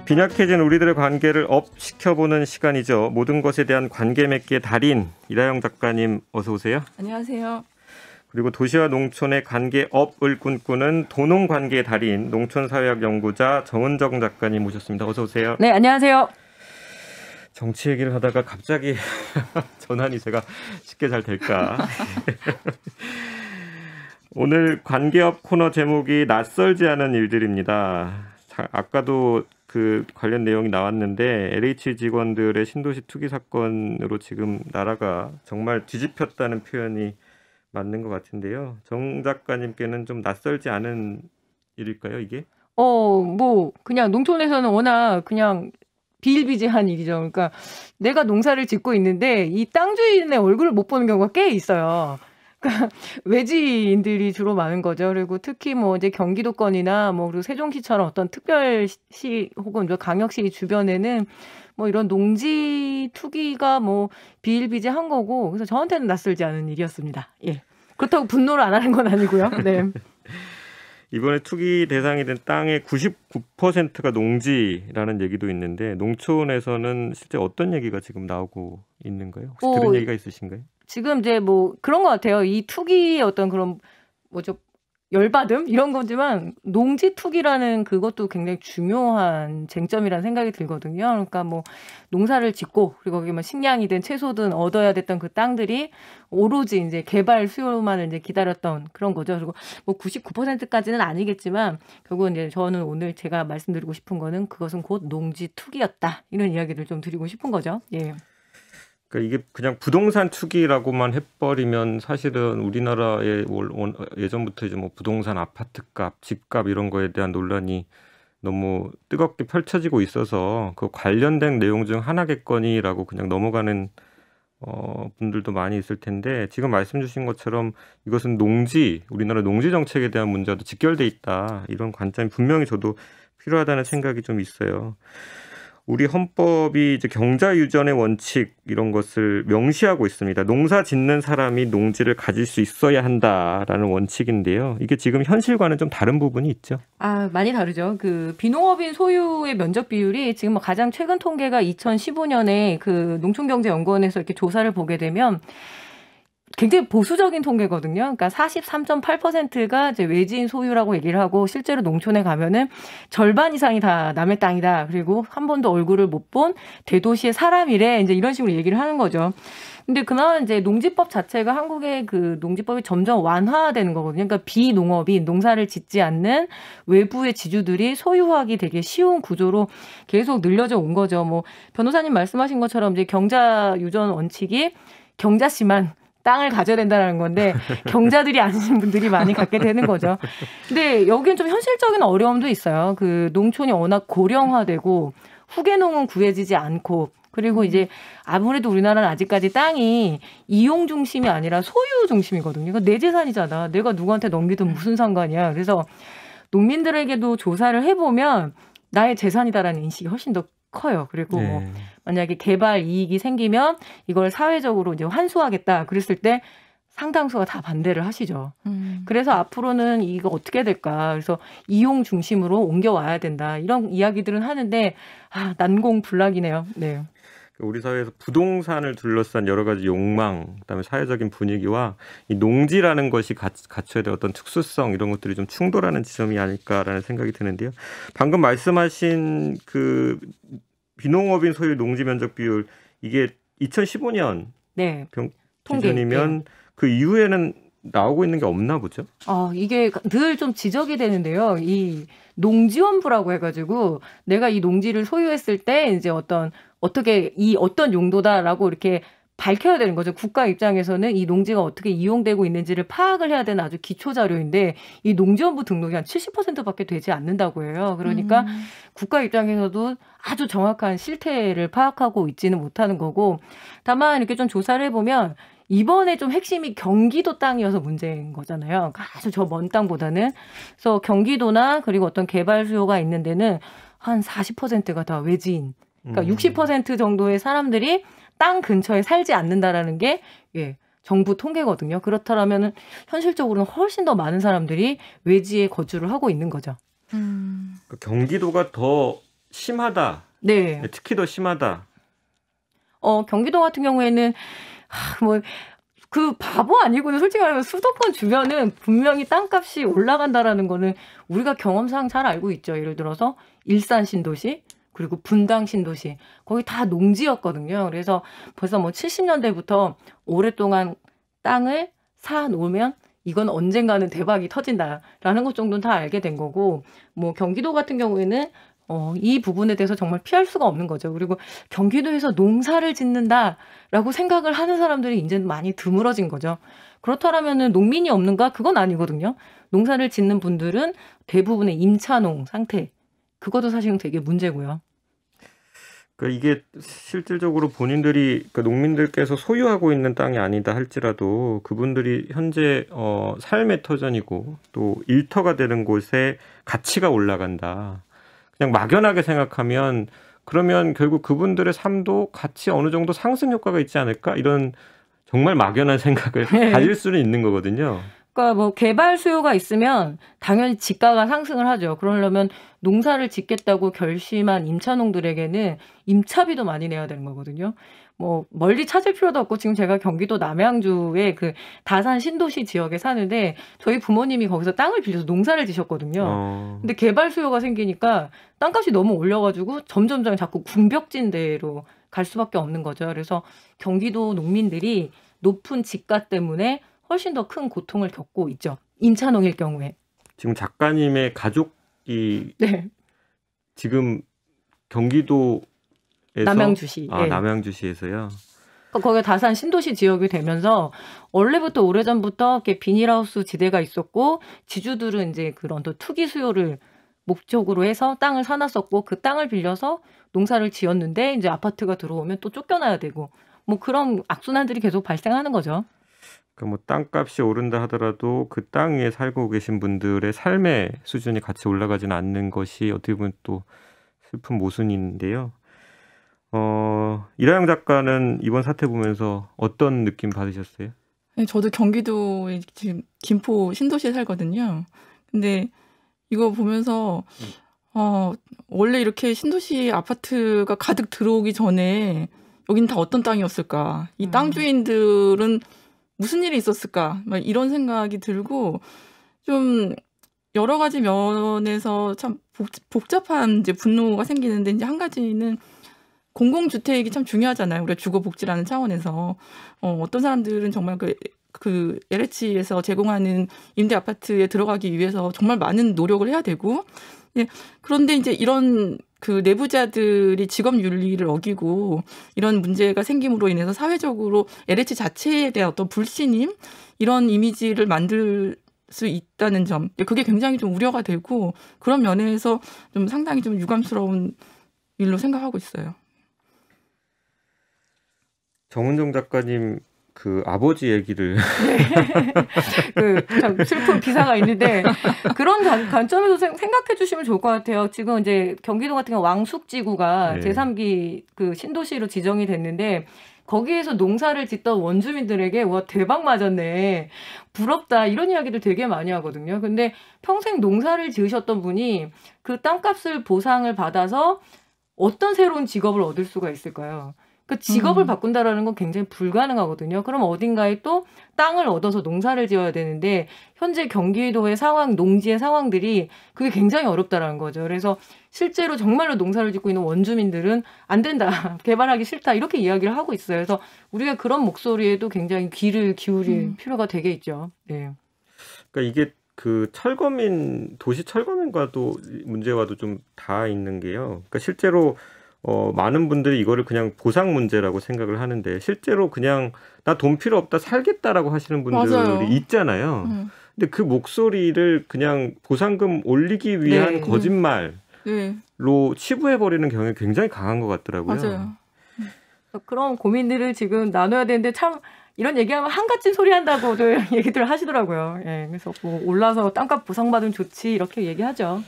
빈약해진 우리들의 관계를 업 시켜보는 시간이죠. 모든 것에 대한 관계 맺기의 달인 이다영 작가님 어서 오세요. 안녕하세요. 그리고 도시와 농촌의 관계 업을 꿈꾸는 도농관계의 달인 농촌사회학 연구자 정은정 작가님 모셨습니다. 어서 오세요. 네, 안녕하세요. 정치 얘기를 하다가 갑자기 전환이 제가 쉽게 잘 될까. 오늘 관계업 코너 제목이 낯설지 않은 일들입니다. 아까도 그 관련 내용이 나왔는데 LH 직원들의 신도시 투기 사건으로 지금 나라가 정말 뒤집혔다는 표현이 맞는 것 같은데요. 정 작가님께는 좀 낯설지 않은 일일까요, 이게? 뭐 그냥 농촌에서는 워낙 그냥 비일비재한 일이죠. 그러니까 내가 농사를 짓고 있는데 이 땅 주인의 얼굴을 못 보는 경우가 꽤 있어요. 그러니까 외지인들이 주로 많은 거죠. 그리고 특히 뭐 이제 경기도권이나 뭐 그리고 세종시처럼 어떤 특별시 혹은 강역시 주변에는 뭐 이런 농지 투기가 뭐 비일비재한 거고, 그래서 저한테는 낯설지 않은 일이었습니다. 예. 그렇다고 분노를 안 하는 건 아니고요. 네. 이번에 투기 대상이 된 땅의 99%가 농지라는 얘기도 있는데 농촌에서는 실제 어떤 얘기가 지금 나오고 있는가요? 혹시 들은 얘기가 있으신가요? 지금 이제 뭐 그런 것 같아요. 이 투기의 어떤 그런 뭐죠, 열받음 이런 거지만 농지 투기라는 그것도 굉장히 중요한 쟁점이라는 생각이 들거든요. 그러니까 뭐 농사를 짓고 그리고 거기 뭐 식량이든 채소든 얻어야 됐던 그 땅들이 오로지 이제 개발 수요만을 이제 기다렸던 그런 거죠. 그리고 뭐 99%까지는 아니겠지만 결국은 이제 저는 오늘 제가 말씀드리고 싶은 거는 그것은 곧 농지 투기였다, 이런 이야기를 좀 드리고 싶은 거죠. 예. 그러니까 이게 그냥 부동산 투기라고만 해버리면 사실은 우리나라에 예전부터 이제 뭐 부동산 아파트값, 집값 이런 거에 대한 논란이 너무 뜨겁게 펼쳐지고 있어서 그 관련된 내용 중 하나겠거니라고 그냥 넘어가는 분들도 많이 있을 텐데, 지금 말씀 주신 것처럼 이것은 우리나라 농지 정책에 대한 문제와도 직결돼 있다, 이런 관점이 분명히 저도 필요하다는 생각이 좀 있어요. 우리 헌법이 이제 경자유전의 원칙 이런 것을 명시하고 있습니다. 농사 짓는 사람이 농지를 가질 수 있어야 한다라는 원칙인데요. 이게 지금 현실과는 좀 다른 부분이 있죠. 많이 다르죠. 그 비농업인 소유의 면적 비율이 지금 가장 최근 통계가 2015년에 그 농촌경제연구원에서 이렇게 조사를 보게 되면 굉장히 보수적인 통계거든요. 그러니까 43.8%가 이제 외지인 소유라고 얘기를 하고, 실제로 농촌에 가면은 절반 이상이 다 남의 땅이다. 그리고 한 번도 얼굴을 못 본 대도시의 사람이래. 이제 이런 식으로 얘기를 하는 거죠. 근데 그나마 이제 농지법 자체가 한국의 그 농지법이 점점 완화되는 거거든요. 그러니까 비농업인, 농사를 짓지 않는 외부의 지주들이 소유하기 되게 쉬운 구조로 계속 늘려져 온 거죠. 뭐 변호사님 말씀하신 것처럼 이제 경자유전 원칙이 경자씨만 땅을 가져야 된다는 건데 경자들이 아니신 분들이 많이 갖게 되는 거죠. 근데 여기는 좀 현실적인 어려움도 있어요. 그 농촌이 워낙 고령화되고 후계농은 구해지지 않고, 그리고 이제 아무래도 우리나라는 아직까지 땅이 이용 중심이 아니라 소유 중심이거든요. 이거 내 재산이잖아. 내가 누구한테 넘기든 무슨 상관이야. 그래서 농민들에게도 조사를 해보면 나의 재산이다라는 인식이 훨씬 더 커요. 그리고 뭐 만약에 개발 이익이 생기면 이걸 사회적으로 이제 환수하겠다 그랬을 때 상당수가 다 반대를 하시죠. 그래서 앞으로는 이거 어떻게 될까? 그래서 이용 중심으로 옮겨와야 된다, 이런 이야기들은 하는데 난공불락이네요. 네. 우리 사회에서 부동산을 둘러싼 여러 가지 욕망, 그다음에 사회적인 분위기와 이 농지라는 것이 갖춰야 될 어떤 특수성, 이런 것들이 좀 충돌하는 지점이 아닐까라는 생각이 드는데요. 방금 말씀하신 그 비농업인 소유 농지 면적 비율, 이게 2015년 기준이면 그 이후에는 나오고 있는 게 없나 보죠? 이게 늘 좀 지적이 되는데요. 이 농지원부라고 해가지고 내가 이 농지를 소유했을 때 이제 어떻게 이 어떤 용도다라고 이렇게 밝혀야 되는 거죠. 국가 입장에서는 이 농지가 어떻게 이용되고 있는지를 파악을 해야 되는 아주 기초 자료인데 이 농지원부 등록이 한 70%밖에 되지 않는다고 해요. 그러니까 국가 입장에서도 아주 정확한 실태를 파악하고 있지는 못하는 거고, 다만 이렇게 좀 조사를 해보면 이번에 좀 핵심이 경기도 땅이어서 문제인 거잖아요. 아주 저 먼 땅보다는. 그래서 경기도나 그리고 어떤 개발 수요가 있는 데는 한 40%가 다 외지인. 그러니까 60% 정도의 사람들이 땅 근처에 살지 않는다라는 게 정부 통계거든요. 그렇다면 현실적으로는 훨씬 더 많은 사람들이 외지에 거주를 하고 있는 거죠. 경기도가 더 심하다. 네. 특히 더 심하다. 경기도 같은 경우에는 뭐 그 바보 아니고는 솔직히 말하면 수도권 주변은 분명히 땅값이 올라간다라는 거는 우리가 경험상 잘 알고 있죠. 예를 들어서 일산 신도시 그리고 분당 신도시 거기 다 농지였거든요. 그래서 벌써 뭐 70년대부터 오랫동안 땅을 사 놓으면 이건 언젠가는 대박이 터진다라는 것 정도는 다 알게 된 거고 뭐 경기도 같은 경우에는 이 부분에 대해서 정말 피할 수가 없는 거죠. 그리고 경기도에서 농사를 짓는다라고 생각을 하는 사람들이 이제는 많이 드물어진 거죠. 그렇다면은 농민이 없는가? 그건 아니거든요. 농사를 짓는 분들은 대부분의 임차농 상태. 그것도 사실은 되게 문제고요. 그러니까 이게 실질적으로 본인들이 그러니까 농민들께서 소유하고 있는 땅이 아니다 할지라도 그분들이 현재 삶의 터전이고 또 일터가 되는 곳에 가치가 올라간다. 그냥 막연하게 생각하면 그러면 결국 그분들의 삶도 같이 어느 정도 상승 효과가 있지 않을까? 이런 정말 막연한 생각을 가질 수는 있는 거거든요. 그러니까 뭐 개발 수요가 있으면 당연히 지가가 상승을 하죠. 그러려면 농사를 짓겠다고 결심한 임차농들에게는 임차비도 많이 내야 되는 거거든요. 뭐 멀리 찾을 필요도 없고 지금 제가 경기도 남양주의 그 다산 신도시 지역에 사는데 저희 부모님이 거기서 땅을 빌려서 농사를 지셨거든요. 근데 개발 수요가 생기니까 땅값이 너무 올려가지고 점점점 자꾸 군벽진대로 갈 수밖에 없는 거죠. 그래서 경기도 농민들이 높은 지가 때문에 훨씬 더 큰 고통을 겪고 있죠. 임차농일 경우에. 지금 작가님의 가족이 네. 지금 경기도에서 남양주시. 네. 남양주시에서요. 거기가 다산 신도시 지역이 되면서 원래부터 오래전부터 이렇게 비닐하우스 지대가 있었고 지주들은 이제 그런 또 투기 수요를 목적으로 해서 땅을 사놨었고 그 땅을 빌려서 농사를 지었는데 이제 아파트가 들어오면 또 쫓겨나야 되고 뭐 그런 악순환들이 계속 발생하는 거죠. 뭐 땅값이 오른다 하더라도 그 땅 위에 살고 계신 분들의 삶의 수준이 같이 올라가지는 않는 것이 어떻게 보면 또 슬픈 모순인데요. 이라영 작가는 이번 사태 보면서 어떤 느낌 받으셨어요? 네, 저도 경기도에 지금 김포 신도시에 살거든요. 근데 이거 보면서 원래 이렇게 신도시 아파트가 가득 들어오기 전에 여긴 다 어떤 땅이었을까? 이 땅 주인들은 무슨 일이 있었을까? 막 이런 생각이 들고 좀 여러 가지 면에서 참 복잡한 이제 분노가 생기는데 이제 한 가지는 공공주택이 참 중요하잖아요. 우리가 주거복지라는 차원에서 어떤 사람들은 정말 그 LH에서 제공하는 임대 아파트에 들어가기 위해서 정말 많은 노력을 해야 되고 예, 그런데 이제 이런 그 내부자들이 직업 윤리를 어기고 이런 문제가 생김으로 인해서 사회적으로 LH 자체에 대한 어떤 불신임 이런 이미지를 만들 수 있다는 점 그게 굉장히 좀 우려가 되고 그런 면에서 좀 상당히 좀 유감스러운 일로 생각하고 있어요. 정은정 작가님 그 아버지 얘기를 그 참 슬픈 기사가 있는데 그런 관점에서 생각해 주시면 좋을 것 같아요. 지금 이제 경기도 같은 경우 왕숙지구가 제3기 그 신도시로 지정이 됐는데 거기에서 농사를 짓던 원주민들에게 와 대박 맞았네. 부럽다. 이런 이야기들 되게 많이 하거든요. 근데 평생 농사를 지으셨던 분이 그 땅값을 보상을 받아서 어떤 새로운 직업을 얻을 수가 있을까요? 그 직업을 바꾼다라는 건 굉장히 불가능하거든요. 그럼 어딘가에 또 땅을 얻어서 농사를 지어야 되는데 현재 경기도의 상황, 농지의 상황들이 그게 굉장히 어렵다라는 거죠. 그래서 실제로 정말로 농사를 짓고 있는 원주민들은 안 된다, 개발하기 싫다 이렇게 이야기를 하고 있어요. 그래서 우리가 그런 목소리에도 굉장히 귀를 기울일 필요가 되게 있죠. 네. 그러니까 이게 그 철거민 도시 철거민과도 문제와도 좀 다 있는 게요. 그러니까 실제로 많은 분들이 이거를 그냥 보상 문제라고 생각을 하는데 실제로 그냥 나 돈 필요 없다 살겠다라고 하시는 분들이 맞아요. 있잖아요. 근데 그 목소리를 그냥 보상금 올리기 위한 거짓말로 치부해버리는 경향이 굉장히 강한 것 같더라고요. 맞아요. 그런 고민들을 지금 나눠야 되는데 참 이런 얘기하면 한갓진 소리 한다고들 얘기들 하시더라고요. 예, 그래서 뭐 올라서 땅값 보상받으면 좋지 이렇게 얘기하죠.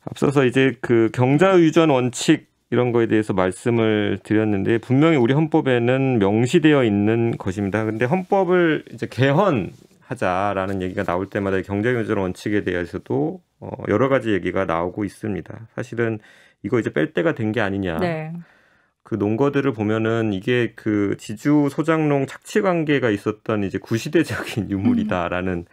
앞서서 이제 그 경자유전 원칙 이런 거에 대해서 말씀을 드렸는데 분명히 우리 헌법에는 명시되어 있는 것입니다. 근데 헌법을 이제 개헌하자라는 얘기가 나올 때마다 경자유전 원칙에 대해서도 여러 가지 얘기가 나오고 있습니다. 사실은 이거 이제 뺄 때가 된 게 아니냐. 네. 그 논거들을 보면은 이게 그 지주 소장농 착취 관계가 있었던 이제 구시대적인 유물이다라는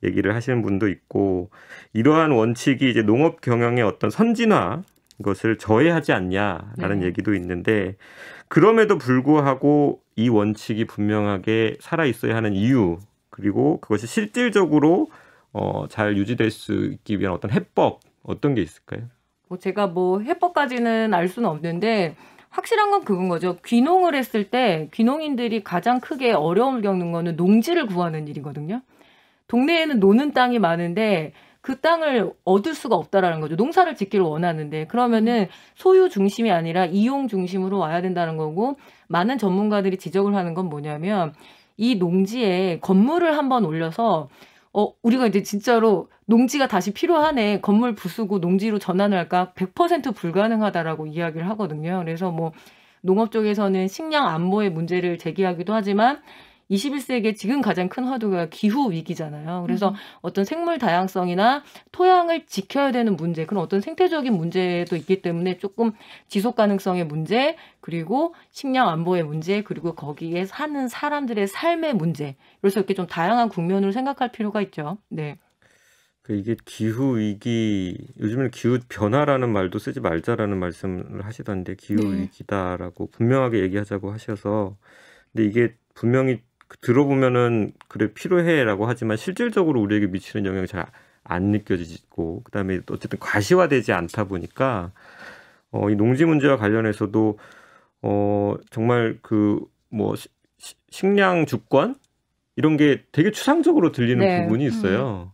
얘기를 하시는 분도 있고, 이러한 원칙이 이제 농업 경영의 어떤 선진화 것을 저해하지 않냐라는 네. 얘기도 있는데, 그럼에도 불구하고 이 원칙이 분명하게 살아 있어야 하는 이유, 그리고 그것이 실질적으로 잘 유지될 수 있기 위한 어떤 해법, 어떤 게 있을까요? 뭐 제가 뭐 해법까지는 알 수는 없는데 확실한 건 그건 거죠. 귀농을 했을 때 귀농인들이 가장 크게 어려움을 겪는 거는 농지를 구하는 일이거든요. 동네에는 노는 땅이 많은데 그 땅을 얻을 수가 없다라는 거죠. 농사를 짓기를 원하는데 그러면은 소유 중심이 아니라 이용 중심으로 와야 된다는 거고, 많은 전문가들이 지적을 하는 건 뭐냐면 이 농지에 건물을 한번 올려서 우리가 이제 진짜로 농지가 다시 필요하네, 건물 부수고 농지로 전환을 할까, 100% 불가능하다라고 이야기를 하거든요. 그래서 뭐 농업 쪽에서는 식량 안보의 문제를 제기하기도 하지만 21세기에 지금 가장 큰 화두가 기후 위기잖아요. 그래서 어떤 생물 다양성이나 토양을 지켜야 되는 문제, 그런 어떤 생태적인 문제도 있기 때문에 조금 지속 가능성의 문제, 그리고 식량 안보의 문제, 그리고 거기에 사는 사람들의 삶의 문제, 그래서 이렇게 좀 다양한 국면으로 생각할 필요가 있죠. 네. 이게 기후 위기, 요즘에는 기후 변화라는 말도 쓰지 말자라는 말씀을 하시던데, 기후 네. 위기다라고 분명하게 얘기하자고 하셔서, 근데 이게 분명히 들어보면은 그래 필요해라고 하지만 실질적으로 우리에게 미치는 영향이 잘 안 느껴지고, 그다음에 어쨌든 과시화되지 않다 보니까 이 농지 문제와 관련해서도 정말 그 뭐 식량 주권 이런 게 되게 추상적으로 들리는 네. 부분이 있어요.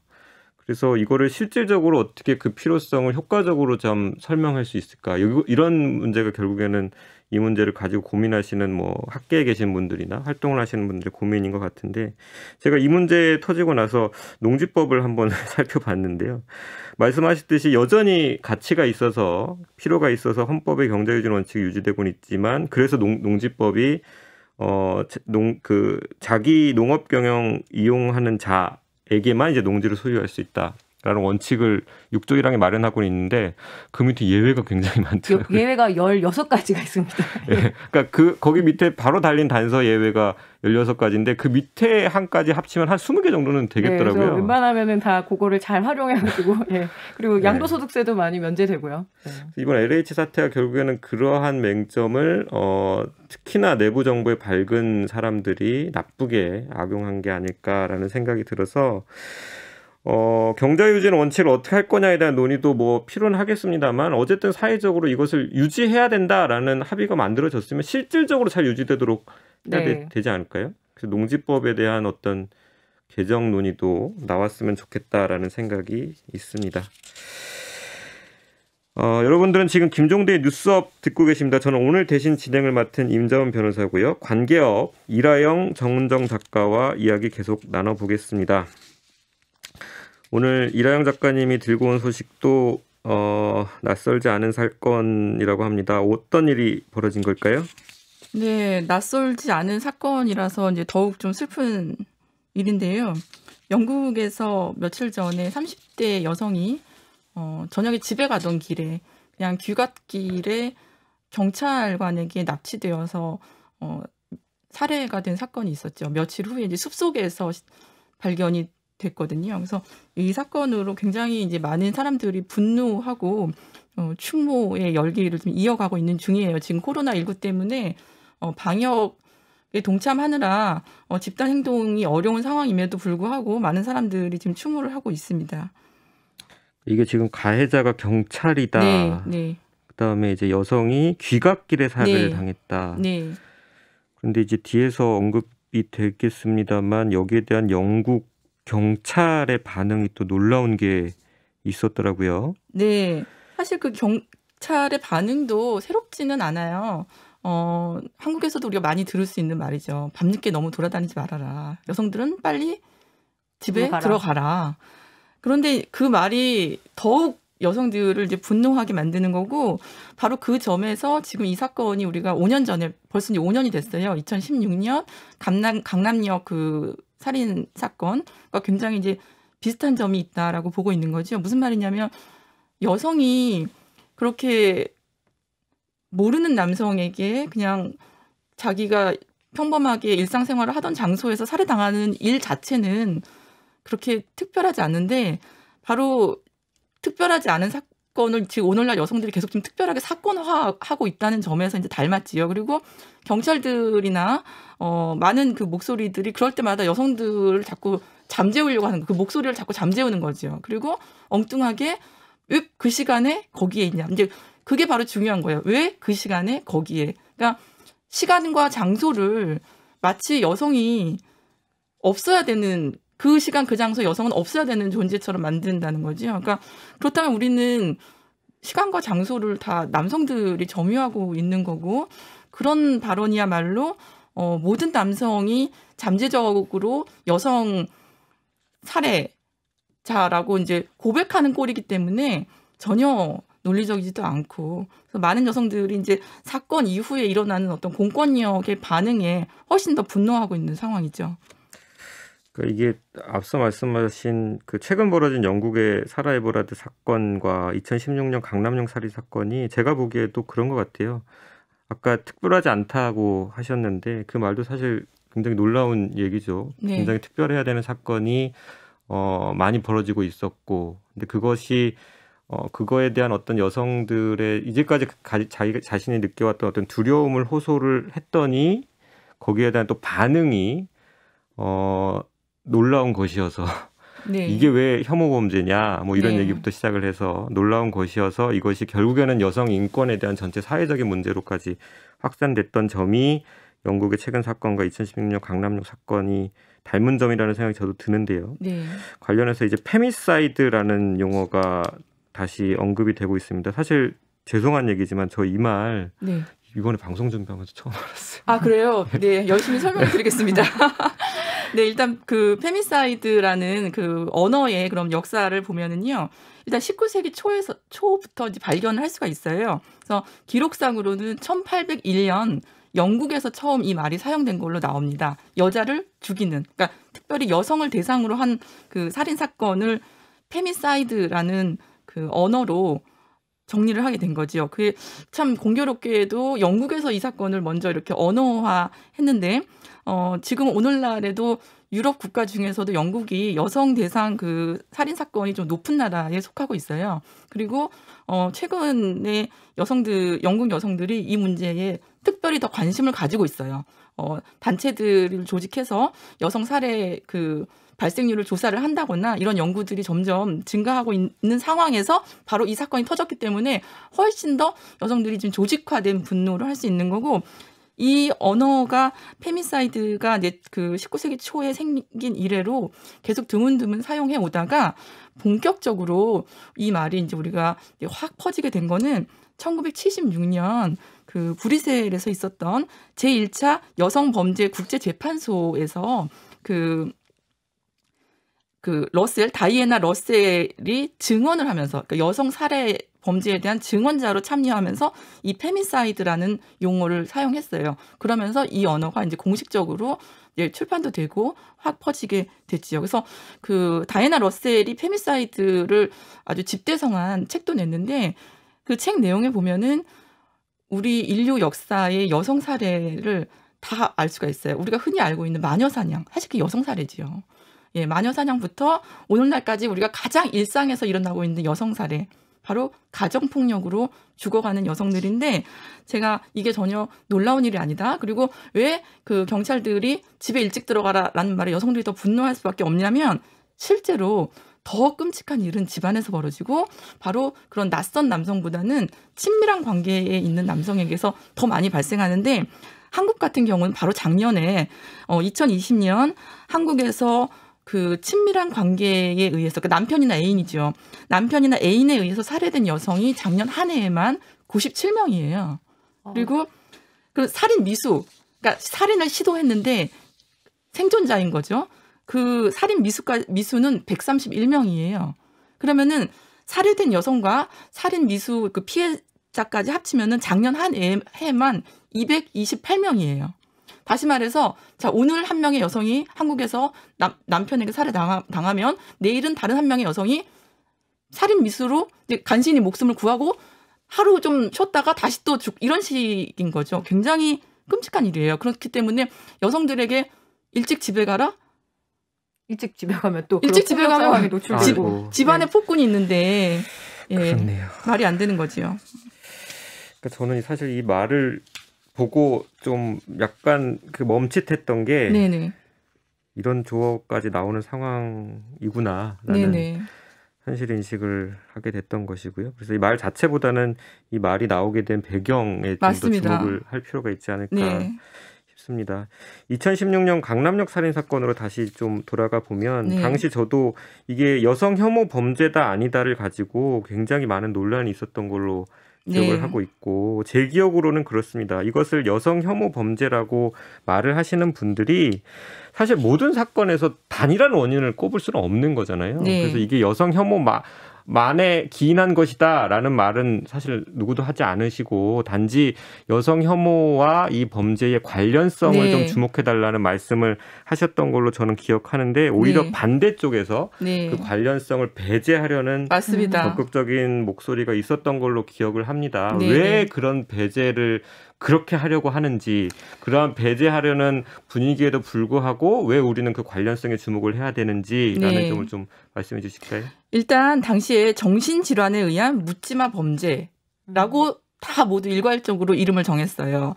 그래서 이거를 실질적으로 어떻게 그 필요성을 효과적으로 좀 설명할 수 있을까? 이런 문제가 결국에는 이 문제를 가지고 고민하시는 뭐 학계에 계신 분들이나 활동을 하시는 분들의 고민인 것 같은데, 제가 이 문제 터지고 나서 농지법을 한번 살펴봤는데요. 말씀하셨듯이 여전히 가치가 있어서, 필요가 있어서 헌법의 경제유진 원칙이 유지되고는 있지만, 그래서 농지법이 자기 농업 경영 이용하는 자에게만 이제 농지를 소유할 수 있다라는 원칙을 6조 1항에 마련하고 있는데, 그 밑에 예외가 굉장히 많더라고요. 예외가 16가지가 있습니다. 예, 그러니까 거기 밑에 바로 달린 단서 예외가 16가지인데 그 밑에 한까지 합치면 한 20개 정도는 되겠더라고요. 네, 그래서 웬만하면은 다 그거를 잘 활용해가지고, 예. 그리고 양도소득세도 많이 면제되고요. 네. 이번 LH 사태가 결국에는 그러한 맹점을 특히나 내부 정보에 밝은 사람들이 나쁘게 악용한 게 아닐까라는 생각이 들어서, 경제유지는 원칙을 어떻게 할 거냐에 대한 논의도 뭐 필요는 하겠습니다만, 어쨌든 사회적으로 이것을 유지해야 된다라는 합의가 만들어졌으면 실질적으로 잘 유지되도록 해야 네. 되지 않을까요? 그래서 농지법에 대한 어떤 개정 논의도 나왔으면 좋겠다라는 생각이 있습니다. 여러분들은 지금 김종대의 뉴스업 듣고 계십니다. 저는 오늘 대신 진행을 맡은 임자원 변호사고요. 관계업 이라영 정은정 작가와 이야기 계속 나눠보겠습니다. 오늘 이라영 작가님이 들고 온 소식도 낯설지 않은 사건이라고 합니다. 어떤 일이 벌어진 걸까요? 네, 낯설지 않은 사건이라서 이제 더욱 좀 슬픈 일인데요. 영국에서 며칠 전에 30대 여성이 저녁에 집에 가던 길에 그냥 귀갓길에 경찰관에게 납치되어서 살해가 된 사건이 있었죠. 며칠 후에 이제 숲속에서 발견이 됐거든요. 그래서 이 사건으로 굉장히 이제 많은 사람들이 분노하고 추모의 열기를 좀 이어가고 있는 중이에요. 지금 코로나19 때문에 방역에 동참하느라 집단 행동이 어려운 상황임에도 불구하고 많은 사람들이 지금 추모를 하고 있습니다. 이게 지금 가해자가 경찰이다. 네, 네. 그다음에 이제 여성이 귀갓길에 살해를 네. 당했다. 네. 그런데 이제 뒤에서 언급이 되겠습니다만 여기에 대한 영국 경찰의 반응이 또 놀라운 게 있었더라고요. 네. 사실 그 경찰의 반응도 새롭지는 않아요. 한국에서도 우리가 많이 들을 수 있는 말이죠. 밤늦게 너무 돌아다니지 말아라. 여성들은 빨리 집에 들어가라. 그런데 그 말이 더욱 여성들을 이제 분노하게 만드는 거고, 바로 그 점에서 지금 이 사건이 우리가 5년 전에, 벌써 이제 5년이 됐어요. 2016년 강남역 그 살인 사건과 굉장히 이제 비슷한 점이 있다라고 보고 있는 거죠. 무슨 말이냐면 여성이 그렇게 모르는 남성에게 그냥 자기가 평범하게 일상생활을 하던 장소에서 살해당하는 일 자체는 그렇게 특별하지 않은데 바로 특별하지 않은 사건을 지금 오늘날 여성들이 계속 좀 특별하게 사건화하고 있다는 점에서 이제 닮았지요. 그리고 경찰들이나 많은 그 목소리들이 그럴 때마다 여성들을 자꾸 잠재우려고 하는 그 목소리를 자꾸 잠재우는 거죠. 그리고 엉뚱하게 왜 그 시간에 거기에 있냐. 이제 그게 바로 중요한 거예요. 왜 그 시간에 거기에. 그러니까 시간과 장소를 마치 여성이 없어야 되는 그 시간 그 장소 여성은 없어야 되는 존재처럼 만든다는 거죠. 그러니까 그렇다면 우리는 시간과 장소를 다 남성들이 점유하고 있는 거고 그런 발언이야말로 모든 남성이 잠재적으로 여성 살해자라고 이제 고백하는 꼴이기 때문에 전혀 논리적이지도 않고 그래서 많은 여성들이 이제 사건 이후에 일어나는 어떤 공권력의 반응에 훨씬 더 분노하고 있는 상황이죠. 이게 앞서 말씀하신 그 최근 벌어진 영국의 사라 에버라드 사건과 2016년 강남역 살인 사건이 제가 보기에도 그런 것 같아요. 아까 특별하지 않다고 하셨는데 그 말도 사실 굉장히 놀라운 얘기죠. 네. 굉장히 특별해야 되는 사건이 많이 벌어지고 있었고, 근데 그것이 그거에 대한 어떤 여성들의 이제까지 자기 자신이 느껴왔던 어떤 두려움을 호소를 했더니 거기에 대한 또 반응이 놀라운 것이어서 네. 이게 왜 혐오 범죄냐 뭐 이런 네. 얘기부터 시작을 해서 놀라운 것이어서 이것이 결국에는 여성 인권에 대한 전체 사회적인 문제로까지 확산됐던 점이 영국의 최근 사건과 2016년 강남역 사건이 닮은 점이라는 생각이 저도 드는데요. 네. 관련해서 이제 페미사이드라는 용어가 다시 언급이 되고 있습니다. 사실 죄송한 얘기지만 저 이 말 네. 이번에 방송 준비하면서 처음 알았어요. 아, 그래요? 네, 열심히 설명을 드리겠습니다. 네, 일단 그 페미사이드라는 그 언어의 그럼 역사를 보면은요. 일단 19세기 초부터 이제 발견을 할 수가 있어요. 그래서 기록상으로는 1801년 영국에서 처음 이 말이 사용된 걸로 나옵니다. 여자를 죽이는, 그러니까 특별히 여성을 대상으로 한 그 살인 사건을 페미사이드라는 그 언어로 정리를 하게 된 거죠. 그게 참 공교롭게도 영국에서 이 사건을 먼저 이렇게 언어화했는데 지금 오늘날에도 유럽 국가 중에서도 영국이 여성 대상 그 살인 사건이 좀 높은 나라에 속하고 있어요. 그리고 최근에 영국 여성들이 이 문제에 특별히 더 관심을 가지고 있어요. 단체들을 조직해서 여성 살해 그 발생률을 조사를 한다거나 이런 연구들이 점점 증가하고 있는 상황에서 바로 이 사건이 터졌기 때문에 훨씬 더 여성들이 지금 조직화된 분노를 할 수 있는 거고 이 언어가 페미사이드가 그 19세기 초에 생긴 이래로 계속 드문드문 사용해 오다가 본격적으로 이 말이 이제 우리가 확 퍼지게 된 거는 1976년 그 브뤼셀에서 있었던 제1차 여성범죄 국제재판소에서 그 다이애나 러셀이 증언을 하면서 그러니까 여성 살해 범죄에 대한 증언자로 참여하면서 이 페미사이드라는 용어를 사용했어요. 그러면서 이 언어가 이제 공식적으로 출판도 되고 확 퍼지게 됐지요. 그래서 그 다이애나 러셀이 페미사이드를 아주 집대성한 책도 냈는데 그 책 내용에 보면은 우리 인류 역사의 여성 살해를 다 알 수가 있어요. 우리가 흔히 알고 있는 마녀 사냥, 사실 그 여성 살해지요. 예, 마녀 사냥부터 오늘날까지 우리가 가장 일상에서 일어나고 있는 여성 살해, 바로 가정폭력으로 죽어가는 여성들인데 제가 이게 전혀 놀라운 일이 아니다. 그리고 왜 그 경찰들이 집에 일찍 들어가라라는 말에 여성들이 더 분노할 수밖에 없냐면 실제로 더 끔찍한 일은 집안에서 벌어지고 바로 그런 낯선 남성보다는 친밀한 관계에 있는 남성에게서 더 많이 발생하는데 한국 같은 경우는 바로 작년에 2020년 한국에서 그 친밀한 관계에 의해서 그 남편이나 애인이죠. 남편이나 애인에 의해서 살해된 여성이 작년 한 해에만 97명이에요. 그리고 그 살인 미수, 그러니까 살인을 시도했는데 생존자인 거죠. 그 살인 미수는 131명이에요. 그러면은 살해된 여성과 살인 미수 그 피해자까지 합치면은 작년 한 해만 228명이에요. 다시 말해서 자 오늘 한 명의 여성이 한국에서 남편에게 살해당하면 내일은 다른 한 명의 여성이 살인 미수로 간신히 목숨을 구하고 하루 좀 쉬었다가 다시 또 이런 식인 거죠. 굉장히 끔찍한 일이에요. 그렇기 때문에 여성들에게 일찍 집에 가라? 일찍 집에 가면 또 일찍 집에 가면 상황에 노출되고 집안에 네. 폭군이 있는데 예, 그렇네요. 말이 안 되는 거지요. 그러니까 저는 사실 이 말을 보고 좀 약간 그 멈칫했던 게 네네. 이런 조어까지 나오는 상황이구나라는 네네. 현실 인식을 하게 됐던 것이고요. 그래서 이 말 자체보다는 이 말이 나오게 된 배경에 좀 더 맞습니다. 주목을 할 필요가 있지 않을까 네. 싶습니다. 2016년 강남역 살인 사건으로 다시 좀 돌아가 보면 네. 당시 저도 이게 여성 혐오 범죄다 아니다를 가지고 굉장히 많은 논란이 있었던 걸로 기억을 네. 하고 있고 제 기억으로는 그렇습니다. 이것을 여성 혐오 범죄라고 말을 하시는 분들이 사실 모든 사건에서 단일한 원인을 꼽을 수는 없는 거잖아요. 네. 그래서 이게 여성 혐오만에 기인한 것이다라는 말은 사실 누구도 하지 않으시고 단지 여성 혐오와 이 범죄의 관련성을 네. 좀 주목해달라는 말씀을 하셨던 걸로 저는 기억하는데 오히려 네. 반대쪽에서 네. 그 관련성을 배제하려는 맞습니다. 적극적인 목소리가 있었던 걸로 기억을 합니다. 네, 왜 네. 그런 배제를 그렇게 하려고 하는지, 그러한 배제하려는 분위기에도 불구하고 왜 우리는 그 관련성에 주목을 해야 되는지라는 네. 점을 좀 말씀해 주실까요? 일단 당시에 정신질환에 의한 묻지마 범죄라고 다 모두 일괄적으로 이름을 정했어요.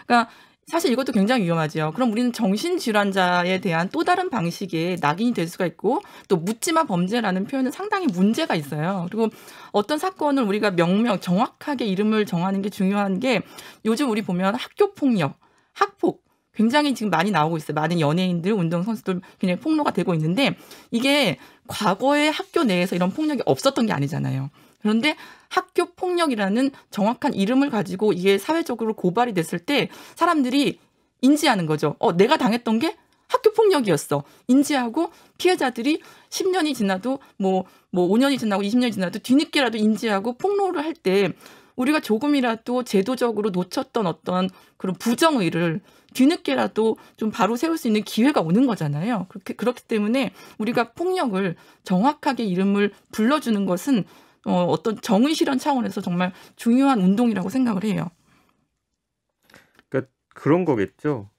그러니까 사실 이것도 굉장히 위험하죠. 그럼 우리는 정신질환자에 대한 또 다른 방식의 낙인이 될 수가 있고 또 묻지마 범죄라는 표현은 상당히 문제가 있어요. 그리고 어떤 사건을 우리가 정확하게 이름을 정하는 게 중요한 게 요즘 우리 보면 학교폭력, 학폭 굉장히 지금 많이 나오고 있어요. 많은 연예인들, 운동선수들 굉장히 폭로가 되고 있는데 이게 과거에 학교 내에서 이런 폭력이 없었던 게 아니잖아요. 그런데 학교 폭력이라는 정확한 이름을 가지고 이게 사회적으로 고발이 됐을 때 사람들이 인지하는 거죠. 내가 당했던 게 학교 폭력이었어. 인지하고 피해자들이 10년이 지나도 뭐 5년이 지나고 20년이 지나도 뒤늦게라도 인지하고 폭로를 할 때 우리가 조금이라도 제도적으로 놓쳤던 어떤 그런 부정의를 뒤늦게라도 좀 바로 세울 수 있는 기회가 오는 거잖아요. 그렇기 때문에 우리가 폭력을 정확하게 이름을 불러주는 것은 어떤 정의 실현 차원에서 정말 중요한 운동이라고 생각을 해요. 그러니까 그런 거겠죠.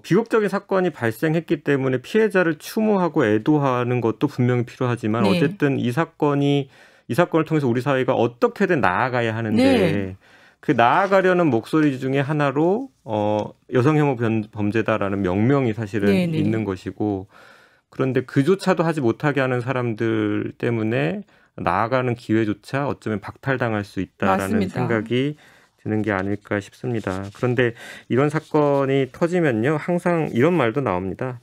비극적인 사건이 발생했기 때문에 피해자를 추모하고 애도하는 것도 분명히 필요하지만 네. 어쨌든 이 사건을 통해서 우리 사회가 어떻게든 나아가야 하는데 네. 그 나아가려는 목소리 중에 하나로 여성 혐오 범죄다라는 명명이 사실은 네, 네. 있는 것이고 그런데 그조차도 하지 못하게 하는 사람들 때문에 나아가는 기회조차 어쩌면 박탈당할 수 있다라는 맞습니다. 생각이 드는 게 아닐까 싶습니다. 그런데 이런 사건이 터지면요, 항상 이런 말도 나옵니다.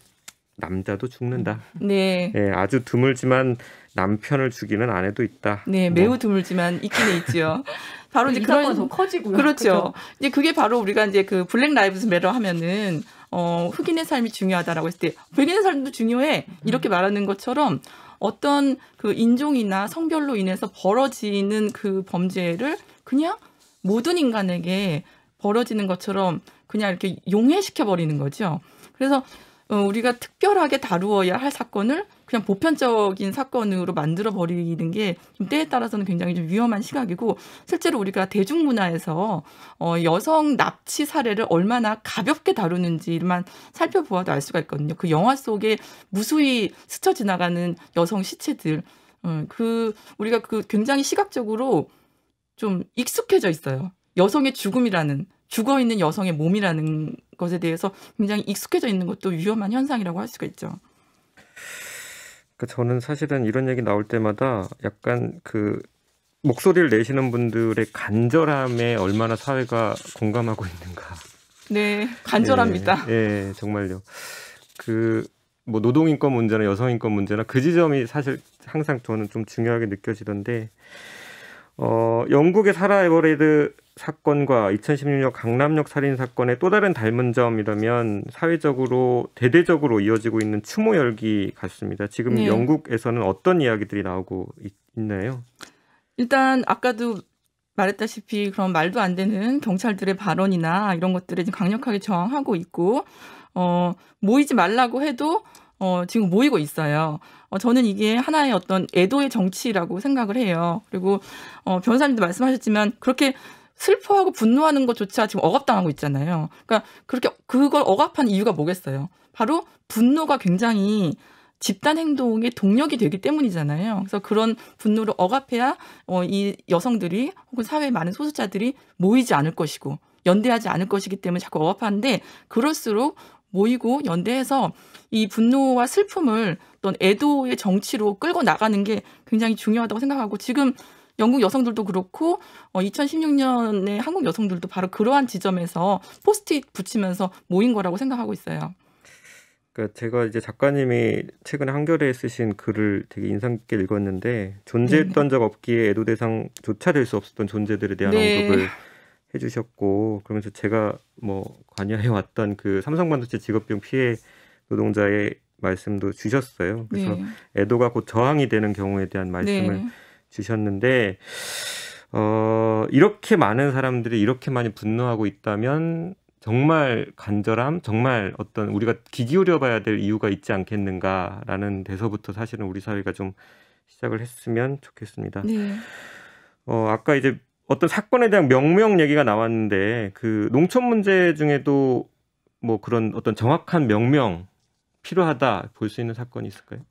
남자도 죽는다. 네. 예, 아주 드물지만 남편을 죽이는 아내도 있다. 네, 매우 드물지만 있기는 있죠. 바로 이제 이 사건은 더 커지고요. 그렇죠. 이제 그게 바로 우리가 이제 그 블랙 라이브즈 매터 하면은 흑인의 삶이 중요하다라고 했을 때 백인의 삶도 중요해 이렇게 말하는 것처럼 어떤 그 인종이나 성별로 인해서 벌어지는 그 범죄를 그냥 모든 인간에게 벌어지는 것처럼 그냥 이렇게 용해시켜 버리는 거죠. 그래서 우리가 특별하게 다루어야 할 사건을 그냥 보편적인 사건으로 만들어 버리는 게 좀 때에 따라서는 굉장히 좀 위험한 시각이고 실제로 우리가 대중문화에서 여성 납치 사례를 얼마나 가볍게 다루는지만 살펴보아도 알 수가 있거든요. 그 영화 속에 무수히 스쳐 지나가는 여성 시체들, 우리가 그 굉장히 시각적으로 좀 익숙해져 있어요. 여성의 죽음이라는 죽어 있는 여성의 몸이라는 것에 대해서 굉장히 익숙해져 있는 것도 위험한 현상이라고 할 수가 있죠. 저는 사실은 이런 얘기 나올 때마다 약간 그 목소리를 내시는 분들의 간절함에 얼마나 사회가 공감하고 있는가. 네, 간절합니다. 예, 정말요. 뭐 노동인권 문제나 여성인권 문제나 그 지점이 사실 항상 저는 좀 중요하게 느껴지던데, 영국의 사라 에버레드 사건과 2016년 강남역 살인 사건의 또 다른 닮은 점이라면 사회적으로 대대적으로 이어지고 있는 추모 열기 같습니다. 지금 네. 영국에서는 어떤 이야기들이 나오고 있나요? 일단 아까도 말했다시피 그런 말도 안 되는 경찰들의 발언이나 이런 것들에 지금 강력하게 저항하고 있고 모이지 말라고 해도 지금 모이고 있어요. 저는 이게 하나의 어떤 애도의 정치라고 생각을 해요. 그리고 변호사님도 말씀하셨지만 그렇게 슬퍼하고 분노하는 것조차 지금 억압당하고 있잖아요. 그러니까 그걸 억압한 이유가 뭐겠어요? 바로 분노가 굉장히 집단 행동의 동력이 되기 때문이잖아요. 그래서 그런 분노를 억압해야 이 여성들이 혹은 사회의 많은 소수자들이 모이지 않을 것이고 연대하지 않을 것이기 때문에 자꾸 억압하는데 그럴수록 모이고 연대해서 이 분노와 슬픔을 어떤 애도의 정치로 끌고 나가는 게 굉장히 중요하다고 생각하고 지금 영국 여성들도 그렇고 2016년에 한국 여성들도 바로 그러한 지점에서 포스트잇 붙이면서 모인 거라고 생각하고 있어요. 그러니까 제가 이제 작가님이 최근에 한겨레에 쓰신 글을 되게 인상 깊게 읽었는데 존재했던 적 없기에 애도 대상조차 될 수 없었던 존재들에 대한 언급을 해주셨고 그러면서 제가 뭐 관여해 왔던 그 삼성반도체 직업병 피해 노동자의 말씀도 주셨어요. 그래서 애도가 곧 저항이 되는 경우에 대한 말씀을 주셨는데 이렇게 많은 사람들이 이렇게 많이 분노하고 있다면 정말 간절함, 정말 어떤 우리가 귀 기울여 봐야 될 이유가 있지 않겠는가라는 데서부터 사실은 우리 사회가 좀 시작을 했으면 좋겠습니다. 아까 이제 어떤 사건에 대한 명명 얘기가 나왔는데 그 농촌 문제 중에도 뭐 그런 어떤 정확한 명명 필요하다 볼 수 있는 사건이 있을까요?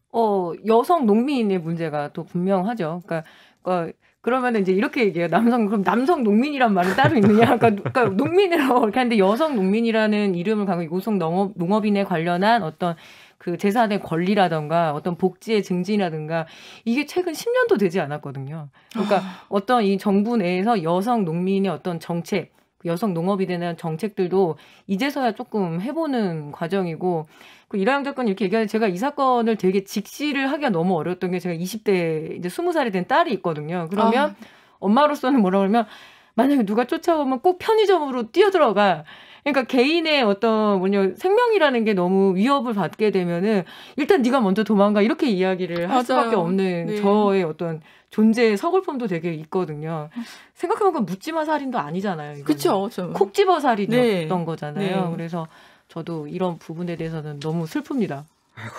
여성 농민의 문제가 또 분명하죠. 그러니까 그러면 이제 이렇게 얘기해요. 그럼 남성 농민이란 말은 따로 있느냐? 그러니까 농민이라고 이렇게 하는데 여성 농민이라는 이름을 갖고 여성 농업인에 관련한 어떤 그 재산의 권리라든가 어떤 복지의 증진이라든가 이게 최근 10년도 되지 않았거든요. 그러니까 어떤 이 정부 내에서 여성 농민의 어떤 정책, 여성 농업에 대한 정책들도 이제서야 조금 해보는 과정이고 이라영 작가는 이렇게 얘기하는데 제가 이 사건을 되게 직시를 하기가 너무 어려웠던 게 제가 20대 이제 20살이 된 딸이 있거든요. 그러면 엄마로서는 뭐라 그러면 만약에 누가 쫓아오면 꼭 편의점으로 뛰어들어가. 그러니까 개인의 어떤 생명이라는 게 너무 위협을 받게 되면은 일단 네가 먼저 도망가 이렇게 이야기를 할 수밖에 없는 저의 어떤 존재의 서글픔도 되게 있거든요. 생각해보면 묻지마 살인도 아니잖아요. 그렇죠. 콕 집어 살인이었던 거잖아요. 그래서 저도 이런 부분에 대해서는 너무 슬픕니다. 아이고,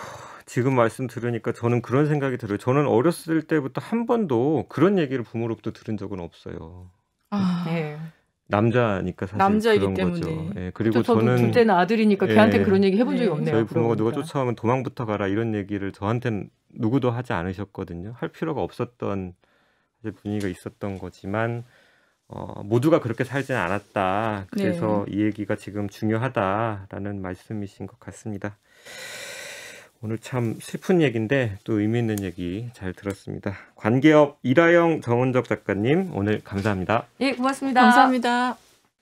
지금 말씀 들으니까 저는 그런 생각이 들어요. 저는 어렸을 때부터 한 번도 그런 얘기를 부모로부터 들은 적은 없어요. 네. 남자니까 사실 남자이기 그런 때문에. 거죠. 예, 그리고 저도 저는 둘째는 아들이니까 걔한테 그런 얘기 해본 적이 없네요. 저희 부모가 누가 쫓아오면 도망부터 가라 이런 얘기를 저한테는 누구도 하지 않으셨거든요. 할 필요가 없었던 분위기가 있었던 거지만 모두가 그렇게 살지는 않았다. 그래서 이 얘기가 지금 중요하다라는 말씀이신 것 같습니다. 오늘 참 슬픈 얘기인데 또 의미 있는 얘기 잘 들었습니다. 관계업 이라영 정은적 작가님 오늘 감사합니다. 예, 고맙습니다. 감사합니다.